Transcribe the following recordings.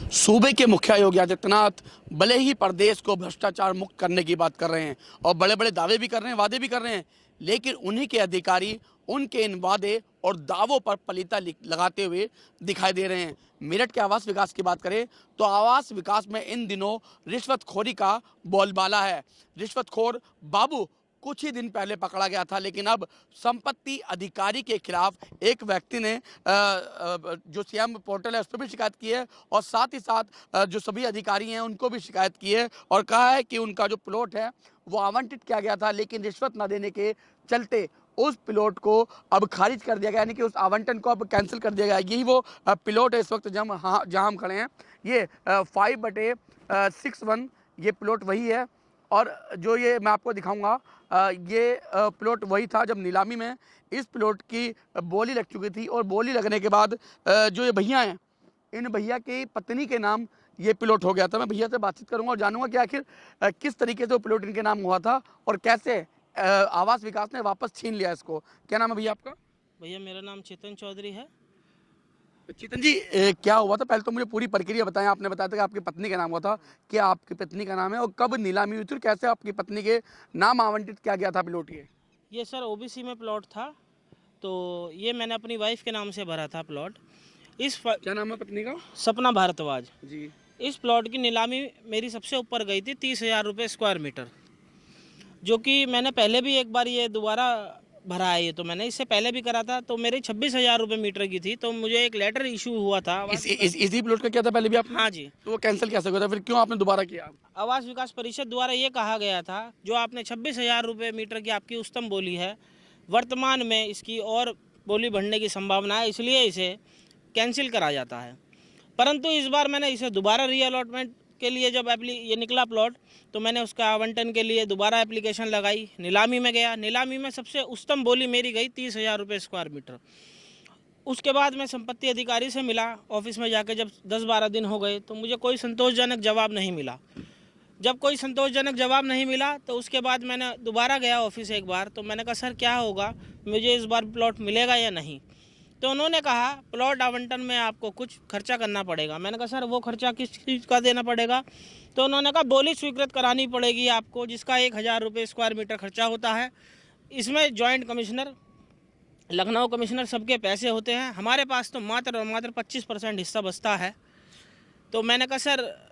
सूबे के मुखिया योगी आदित्यनाथ भले ही प्रदेश को भ्रष्टाचार मुक्त करने की बात कर रहे हैं और बड़े बड़े दावे भी कर रहे हैं, वादे भी कर रहे हैं, लेकिन उन्हीं के अधिकारी उनके इन वादे और दावों पर पलीता लगाते हुए दिखाई दे रहे हैं। मेरठ के आवास विकास की बात करें तो आवास विकास में इन दिनों रिश्वतखोरी का बोलबाला है। रिश्वतखोर बाबू कुछ ही दिन पहले पकड़ा गया था, लेकिन अब संपत्ति अधिकारी के खिलाफ एक व्यक्ति ने जो सीएम पोर्टल है उस पर भी शिकायत की है और साथ ही साथ जो सभी अधिकारी हैं उनको भी शिकायत की है और कहा है कि उनका जो प्लॉट है वो आवंटित किया गया था, लेकिन रिश्वत न देने के चलते उस प्लॉट को अब खारिज कर दिया गया, यानी कि उस आवंटन को अब कैंसिल कर दिया गया। यही वो प्लॉट है इस वक्त जहाँ हम खड़े हैं। ये 5/61 ये प्लॉट वही है और जो ये मैं आपको दिखाऊंगा ये प्लॉट वही था जब नीलामी में इस प्लॉट की बोली लग चुकी थी और बोली लगने के बाद जो ये भैया हैं इन भैया की पत्नी के नाम ये प्लॉट हो गया था। मैं भैया से बातचीत करूंगा और जानूंगा कि आखिर किस तरीके से वो प्लॉट इनके नाम हुआ था और कैसे आवास विकास ने वापस छीन लिया इसको। क्या नाम है भैया आपका? भैया मेरा नाम चेतन चौधरी है। चेतन जी, क्या हुआ था? पहले तो मुझे पूरी प्रक्रिया बताएं। आपने बताया था कि आपकी पत्नी का नाम हुआ था, क्या आपकी पत्नी का नाम है और कब नीलामी हुई थी और कैसे आपकी पत्नी के नाम आवंटित किया गया था प्लॉट? ये सर ओबीसी में प्लॉट था, तो ये मैंने अपनी वाइफ के नाम से भरा था प्लॉट। क्या नाम है पत्नी का? सपना भारद्वाज जी। इस प्लॉट की नीलामी मेरी सबसे ऊपर गई थी 30,000 रुपये स्क्वायर मीटर, जो कि मैंने पहले भी एक बार ये दोबारा भरा है। ये तो मैंने इससे पहले भी करा था, तो मेरी 26,000 रुपये मीटर की थी। तो मुझे एक लेटर इशू हुआ था इसी प्लॉट का क्या था पहले भी आपने? हाँ जी। तो वो कैंसिल कैसे हुआ था, फिर क्यों आपने दोबारा किया? आवास विकास परिषद द्वारा ये कहा गया था, जो आपने 26,000 रुपये मीटर की आपकी उच्चतम बोली है, वर्तमान में इसकी और बोली बढ़ने की संभावना है, इसलिए इसे कैंसिल करा जाता है। परंतु इस बार मैंने इसे दोबारा रीअलॉटमेंट के लिए जब ये निकला प्लॉट, तो मैंने उसका आवंटन के लिए दोबारा एप्लीकेशन लगाई, नीलामी में गया। नीलामी में सबसे उच्चतम बोली मेरी गई 30,000 रुपये स्क्वायर मीटर। उसके बाद मैं संपत्ति अधिकारी से मिला ऑफिस में जाके, जब 10-12 दिन हो गए, तो मुझे कोई संतोषजनक जवाब नहीं मिला। जब कोई संतोषजनक जवाब नहीं मिला तो उसके बाद मैंने दोबारा गया ऑफिस एक बार, तो मैंने कहा सर क्या होगा, मुझे इस बार प्लॉट मिलेगा या नहीं? तो उन्होंने कहा प्लॉट आवंटन में आपको कुछ खर्चा करना पड़ेगा। मैंने कहा सर वो खर्चा किस चीज़ का देना पड़ेगा? तो उन्होंने कहा बोली स्वीकृत करानी पड़ेगी आपको, जिसका 1,000 रुपये स्क्वायर मीटर खर्चा होता है। इसमें जॉइंट कमिश्नर, लखनऊ कमिश्नर सबके पैसे होते हैं, हमारे पास तो मात्र और मात्र 25% हिस्सा बचता है। तो मैंने कहा सर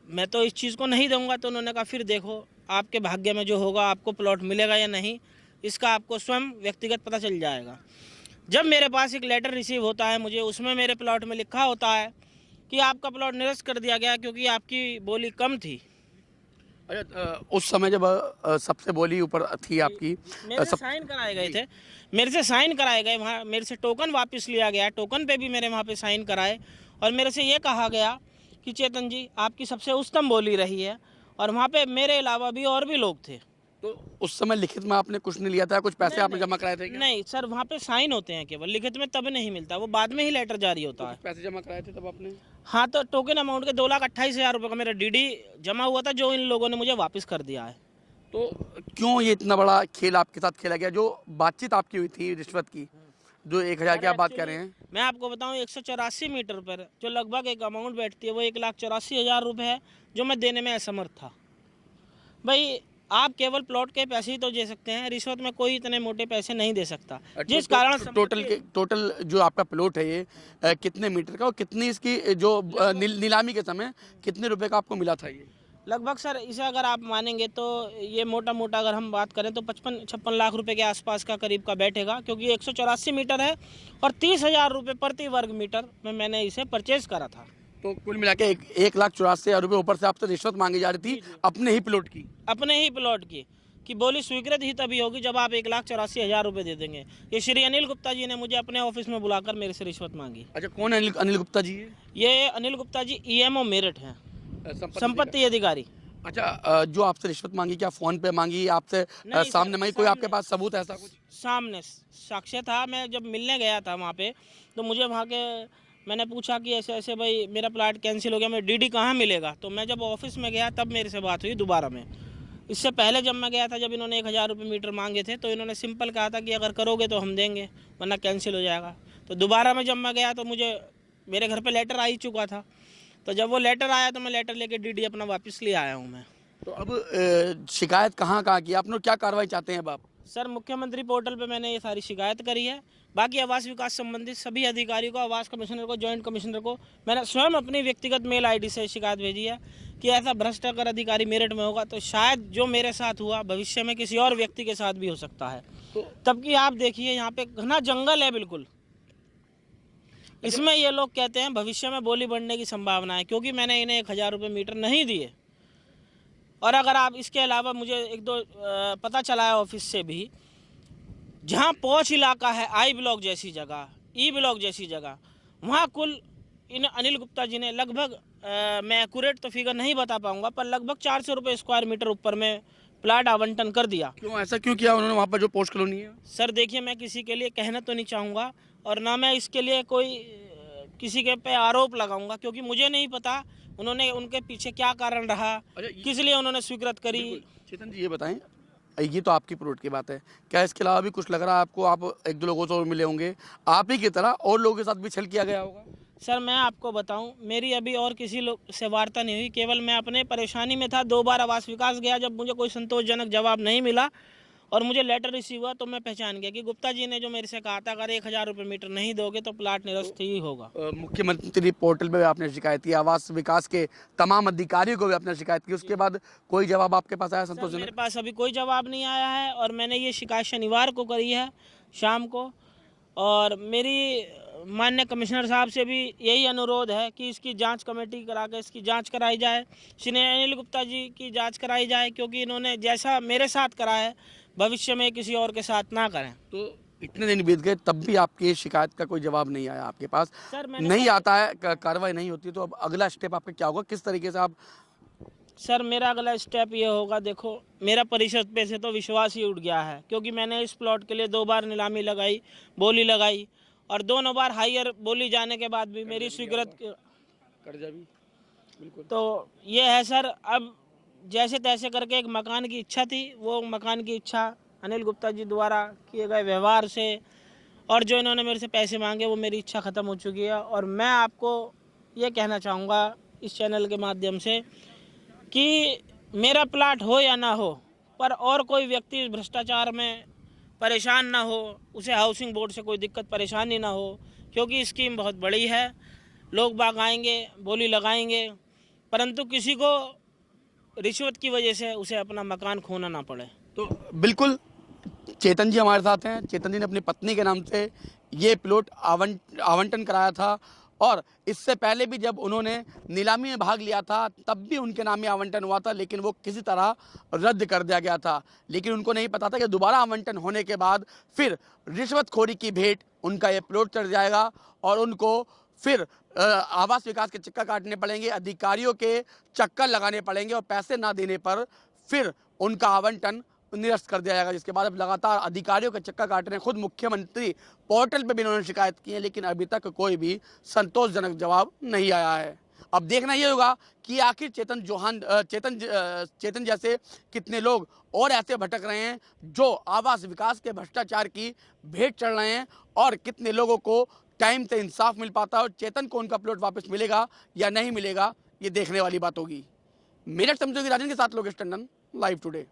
मैं तो इस चीज़ को नहीं दूंगा। तो उन्होंने कहा फिर देखो आपके भाग्य में जो होगा, आपको प्लॉट मिलेगा या नहीं इसका आपको स्वयं व्यक्तिगत पता चल जाएगा। जब मेरे पास एक लेटर रिसीव होता है मुझे, उसमें मेरे प्लॉट में लिखा होता है कि आपका प्लॉट निरस्त कर दिया गया क्योंकि आपकी बोली कम थी। अच्छा, उस समय जब सबसे बोली ऊपर थी आपकी, मेरे से साइन कराए गए थे, मेरे से साइन कराए गए, वहाँ मेरे से टोकन वापस लिया गया, टोकन पे भी मेरे वहाँ पे साइन कराए और मेरे से ये कहा गया कि चेतन जी आपकी सबसे उच्चतम बोली रही है। और वहाँ पे मेरे अलावा भी और भी लोग थे। तो उस समय लिखित में आपने कुछ नहीं लिया था? कुछ पैसे आपने जमा कराए थे क्या? नहीं सर, वहाँ पे साइन होते हैं केवल, लिखित में तब नहीं मिलता, वो बाद में ही लेटर जारी होता है। पैसे जमा कराए थे तब आपने? हाँ, तो टोकन अमाउंट के 2,28,000 रुपये का मेरा डीडी जमा हुआ था, जो इन लोगों ने मुझे वापस कर दिया है। तो क्यों ये इतना बड़ा खेल आपके साथ खेला गया? जो बातचीत आपकी हुई थी रिश्वत की, जो 1,000 की आप बात कर रहे हैं, मैं आपको बताऊं 184 मीटर पर जो लगभग एक अमाउंट बैठती है वो 1,84,000 रुपये है, जो मैं देने में असमर्थ था। भाई आप केवल प्लॉट के पैसे ही तो दे सकते हैं, रिश्वत में कोई इतने मोटे पैसे नहीं दे सकता। जिस कारण टोटल जो आपका प्लॉट है ये कितने मीटर का और कितनी इसकी जो नीलामी के समय कितने रुपए का आपको मिला था ये? लगभग सर इसे अगर आप मानेंगे तो ये मोटा मोटा अगर हम बात करें तो 55-56 लाख रुपए के आसपास का करीब का बैठेगा, क्योंकि 184 मीटर है और 30,000 रुपये प्रति वर्ग मीटर में मैंने इसे परचेज करा था। तो कुल मिला के 1,84,000 रुपये ऊपर से आपसे रिश्वत मांगी जा रही थी अपने ही प्लॉट की? अपने ही प्लॉट की बोली स्वीकृत ही तभी होगी जब आप 1,84,000 रुपये दे देंगे। ये श्री अनिल गुप्ता जी ने मुझे अपने ऑफिस में बुलाकर मेरे से रिश्वत मांगी। अच्छा, कौन है अनिल गुप्ता जी? ये अनिल गुप्ता जी ईएमओ मेरठ हैं, संपत्ति अधिकारी। अच्छा, जो आपसे रिश्वत मांगी, क्या फोन पे मांगी, आपसे सामने मांगी? कोई आपके पास सबूत ऐसा कुछ? सामने साक्ष्य था। मैं जब मिलने गया था वहाँ पे, तो मुझे वहाँ के मैंने पूछा कि ऐसे ऐसे भाई मेरा प्लाट कैंसिल हो गया, मेरा डीडी कहाँ मिलेगा? तो मैं जब ऑफिस में गया तब मेरे से बात हुई दोबारा में। इससे पहले जब मैं गया था, जब इन्होंने 1,000 रुपये मीटर मांगे थे, तो इन्होंने सिंपल कहा था कि अगर करोगे तो हम देंगे, वरना कैंसिल हो जाएगा। तो दोबारा में जब मैं गया तो मुझे मेरे घर पे लेटर आ ही चुका था। तो जब वो लेटर आया तो मैं लेटर लेके डीडी अपना वापस ले आया हूँ मैं। तो अब शिकायत कहाँ की आपने, क्या कार्रवाई चाहते हैं अब आप? सर मुख्यमंत्री पोर्टल पे मैंने ये सारी शिकायत करी है। बाकी आवास विकास संबंधित सभी अधिकारियों को, आवास कमिश्नर को, जॉइंट कमिश्नर को मैंने स्वयं अपनी व्यक्तिगत मेल आईडी से शिकायत भेजी है कि ऐसा भ्रष्ट अगर अधिकारी मेरठ में होगा तो शायद जो मेरे साथ हुआ भविष्य में किसी और व्यक्ति के साथ भी हो सकता है। तब कि आप देखिए यहाँ पे घना जंगल है बिल्कुल। इसमें ये लोग कहते हैं भविष्य में बोली बढ़ने की संभावना है, क्योंकि मैंने इन्हें 1000 रुपये मीटर नहीं दिए। और अगर आप इसके अलावा मुझे एक दो पता चला है ऑफिस से भी, जहाँ पौछ इलाका है, आई ब्लॉक जैसी जगह, ई ब्लॉक जैसी जगह, वहाँ कुल इन अनिल गुप्ता जी ने लगभग मैं एक्यूरेट तो फिगर नहीं बता पाऊंगा, पर लगभग 400 रुपये स्क्वायर मीटर ऊपर में प्लाट आवंटन कर दिया। क्यों ऐसा क्यों किया उन्होंने वहाँ पर जो पोस्ट कॉलोनी है? सर देखिए, मैं किसी के लिए कहना तो नहीं चाहूँगा और ना मैं इसके लिए कोई किसी के पे आरोप लगाऊंगा, क्योंकि मुझे नहीं पता उन्होंने उनके पीछे क्या कारण रहा, किस लिए उन्होंने स्वीकृत करी। चेतन जी ये बताएं, ये तो आपकी प्रोडक्ट की बात है, क्या इसके अलावा भी कुछ लग रहा है आपको? आप एक दो लोगों से और मिले होंगे, आप ही की तरह और लोगों के साथ भी छल किया गया होगा? सर मैं आपको बताऊं, मेरी अभी और किसी लोग से वार्ता नहीं हुई, केवल मैं अपने परेशानी में था। 2 बार आवास विकास गया, जब मुझे कोई संतोषजनक जवाब नहीं मिला और मुझे लेटर रिसीव हुआ तो मैं पहचान गया कि गुप्ता जी ने जो मेरे से कहा था अगर 1000 रुपये मीटर नहीं दोगे तो प्लाट निरस्त ही होगा। मुख्यमंत्री पोर्टल पे आपने शिकायत की, आवास विकास के तमाम अधिकारियों को भी आपने शिकायत की, उसके बाद कोई जवाब आपके पास आया संतोषजनक? मेरे पास अभी कोई जवाब नहीं आया है और मैंने ये शिकायत शनिवार को करी है शाम को। और मेरी माननीय कमिश्नर साहब से भी यही अनुरोध है कि इसकी जांच कमेटी करा के इसकी जांच कराई जाए, श्री अनिल गुप्ता जी की जांच कराई जाए, क्योंकि इन्होंने जैसा मेरे साथ करा है भविष्य में किसी और के साथ ना करें। तो इतने दिन बीत गए तब भी आपकी शिकायत का कोई जवाब नहीं आया आपके पास? सर नहीं आता है, कार्रवाई नहीं होती, तो अब अगला स्टेप आपका क्या होगा? किस तरीके से आप? सर मेरा अगला स्टेप ये होगा, देखो मेरा परिषद पे से तो विश्वास ही उठ गया है, क्योंकि मैंने इस प्लॉट के लिए 2 बार नीलामी लगाई, बोली लगाई और दोनों बार हायर बोली जाने के बाद भी मेरी स्वीकृत कर्जा भी बिल्कुल। तो ये है सर, अब जैसे तैसे करके एक मकान की इच्छा थी, वो मकान की इच्छा अनिल गुप्ता जी द्वारा किए गए व्यवहार से और जो इन्होंने मेरे से पैसे मांगे वो मेरी इच्छा ख़त्म हो चुकी है। और मैं आपको ये कहना चाहूँगा इस चैनल के माध्यम से कि मेरा प्लाट हो या ना हो, पर और कोई व्यक्ति इस भ्रष्टाचार में परेशान ना हो, उसे हाउसिंग बोर्ड से कोई दिक्कत परेशानी ना हो, क्योंकि स्कीम बहुत बड़ी है, लोग बाग आएंगे, बोली लगाएंगे, परंतु किसी को रिश्वत की वजह से उसे अपना मकान खोना ना पड़े। तो बिल्कुल चेतन जी हमारे साथ हैं। चेतन जी ने अपनी पत्नी के नाम से ये प्लॉट आवंटन कराया था और इससे पहले भी जब उन्होंने नीलामी में भाग लिया था तब भी उनके नाम में आवंटन हुआ था, लेकिन वो किसी तरह रद्द कर दिया गया था। लेकिन उनको नहीं पता था कि दोबारा आवंटन होने के बाद फिर रिश्वतखोरी की भेंट उनका ये प्लॉट चढ़ जाएगा और उनको फिर आवास विकास के चक्कर काटने पड़ेंगे, अधिकारियों के चक्कर लगाने पड़ेंगे और पैसे ना देने पर फिर उनका आवंटन निरस्त कर दिया जाएगा। जिसके बाद अब लगातार अधिकारियों के चक्कर काट रहे हैं। खुद मुख्यमंत्री पोर्टल पे भी इन्होंने शिकायत की है, लेकिन अभी तक कोई भी संतोषजनक जवाब नहीं आया है। अब देखना ये होगा कि आखिर चेतन जैसे कितने लोग और ऐसे भटक रहे हैं जो आवास विकास के भ्रष्टाचार की भेंट चढ़ रहे हैं और कितने लोगों को टाइम से इंसाफ मिल पाता है और चेतन को उनका प्लॉट वापस मिलेगा या नहीं मिलेगा, ये देखने वाली बात होगी। मेरठ से राजन के साथ लोकेश टंडन, लाइव टुडे।